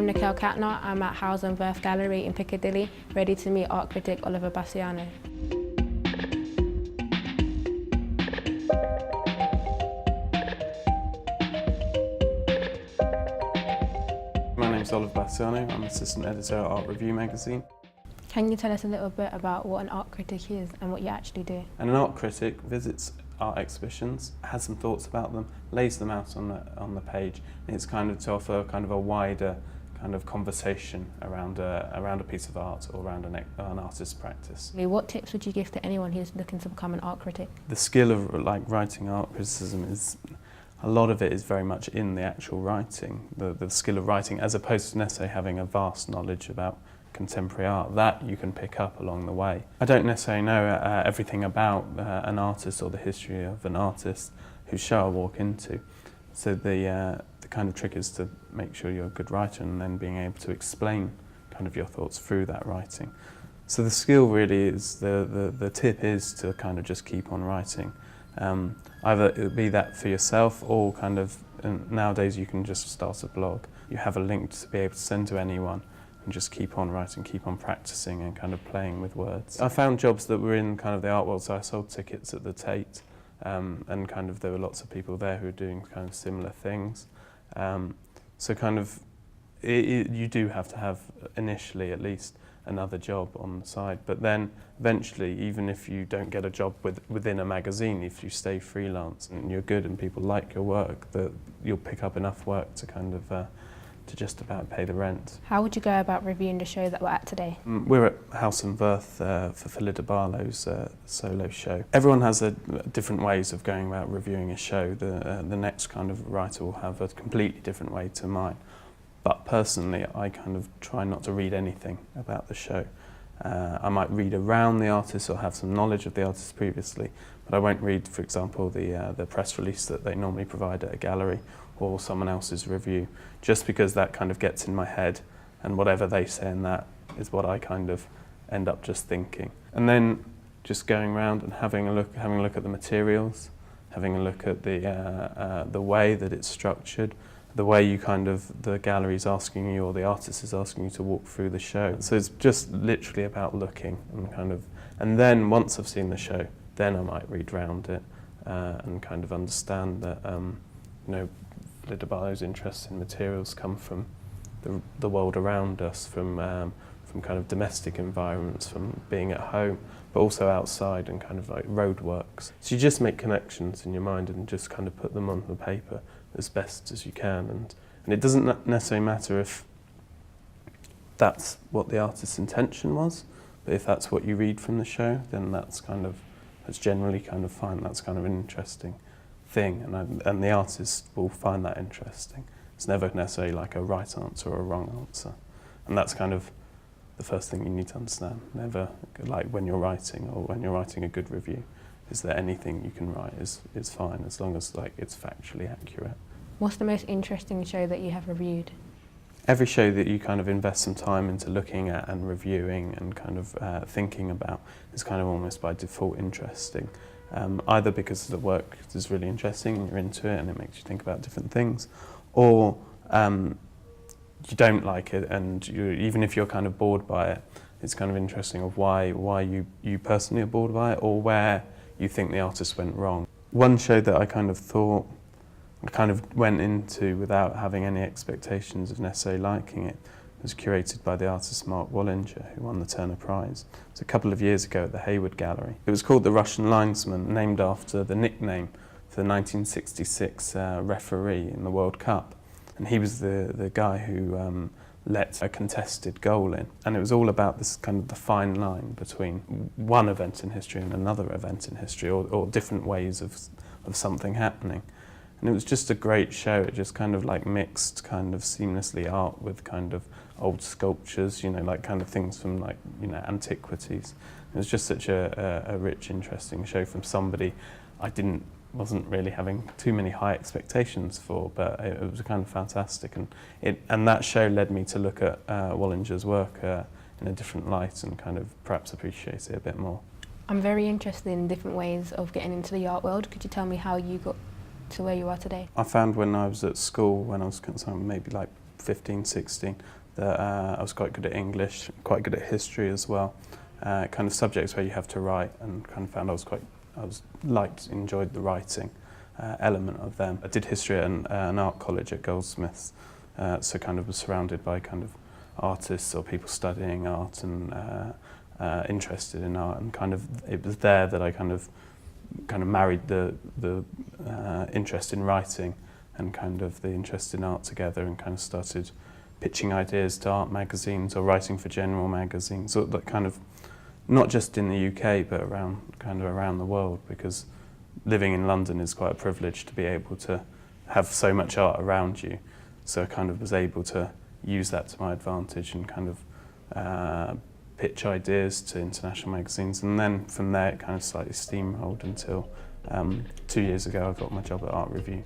I'm Nicole Katner. I'm at Howes and Worth Gallery in Piccadilly, ready to meet art critic Oliver Basciano. My name's Oliver Basciano. I'm assistant editor at ArtReview Magazine. Can you tell us a little bit about what an art critic is and what you actually do? And an art critic visits art exhibitions, has some thoughts about them, lays them out on the page, and it's kind of to offer kind of a wider kind of conversation around a piece of art or around an artist's practice. What tips would you give to anyone who's looking to become an art critic? The skill of writing art criticism is, a lot of it is very much in the actual writing, the skill of writing, as opposed to necessarily having a vast knowledge about contemporary art. That you can pick up along the way. I don't necessarily know everything about an artist or the history of an artist whose show I walk into. So the kind of trick is to make sure you're a good writer and then being able to explain kind of your thoughts through that writing. So the skill really is, the tip is to kind of just keep on writing. Either it would be that for yourself or kind of, nowadays you can just start a blog. You have a link to be able to send to anyone and just keep on writing, keep on practicing and kind of playing with words. I found jobs that were in kind of the art world, so I sold tickets at the Tate, and kind of there were lots of people there who were doing kind of similar things. So kind of, you do have to have, initially at least, another job on the side, but then eventually, even if you don't get a job within a magazine, if you stay freelance and you're good and people like your work, that you'll pick up enough work to kind of to just about pay the rent. How would you go about reviewing the show that we're at today? We're at Howes and Worth for Philida Barlow's solo show. Everyone has different ways of going about reviewing a show. The next kind of writer will have a completely different way to mine. But personally, I kind of try not to read anything about the show. I might read around the artist or have some knowledge of the artist previously, but I won't read, for example, the press release that they normally provide at a gallery or someone else's review, just because that kind of gets in my head, and whatever they say in that is what I kind of end up just thinking. And then just going around and having a look at the materials, having a look at the way that it's structured, the way you kind of, the gallery's asking you or the artist is asking you to walk through the show. So it's just literally about looking and kind of, and then once I've seen the show, then I might read round it and kind of understand that, you know, Philida Barlow's interests in materials come from the world around us, from kind of domestic environments, from being at home, but also outside and kind of like roadworks. So you just make connections in your mind and just kind of put them on the paper as best as you can, and it doesn't necessarily matter if that's what the artist's intention was, but if that's what you read from the show, then that's generally kind of fine. That's kind of an interesting thing, and the artist will find that interesting. It's never necessarily like a right answer or a wrong answer, and that's kind of the first thing you need to understand. Never, like when you're writing or when you're writing a good review, is that anything you can write is fine as long as like it's factually accurate. What's the most interesting show that you have reviewed? Every show that you kind of invest some time into looking at and reviewing and kind of thinking about is kind of almost by default interesting. Either because the work is really interesting and you're into it and it makes you think about different things, or you don't like it and even if you're kind of bored by it, it's kind of interesting of why you personally are bored by it or where you think the artist went wrong. One show that I kind of went into without having any expectations of necessarily liking it was curated by the artist Mark Wallinger, who won the Turner Prize. It was a couple of years ago at the Hayward Gallery. It was called The Russian Linesman, named after the nickname for the 1966 referee in the World Cup. And he was the guy who let a contested goal in. And it was all about this kind of the fine line between one event in history and another event in history, or different ways of something happening. And it was just a great show. It just kind of like mixed kind of seamlessly art with kind of old sculptures, you know, like kind of things from like, you know, antiquities. It was just such a rich, interesting show from somebody I wasn't really having too many high expectations for, but it was kind of fantastic. And that show led me to look at Wallinger's work in a different light and kind of perhaps appreciate it a bit more. I'm very interested in different ways of getting into the art world. Could you tell me how you got to where you are today? I found when I was at school, when I was maybe like 15, 16, that I was quite good at English, quite good at history as well. Kind of subjects where you have to write, and kind of found enjoyed the writing element of them. I did history at an art college at Goldsmiths, so kind of was surrounded by kind of artists or people studying art and interested in art, and kind of it was there that I kind of married the interest in writing and kind of the interest in art together, and kind of started pitching ideas to art magazines or writing for general magazines, so that kind of not just in the UK but around the world, because living in London is quite a privilege to be able to have so much art around you. So I kind of was able to use that to my advantage and kind of pitch ideas to international magazines, and then from there it kind of slightly steamrolled until 2 years ago I got my job at ArtReview.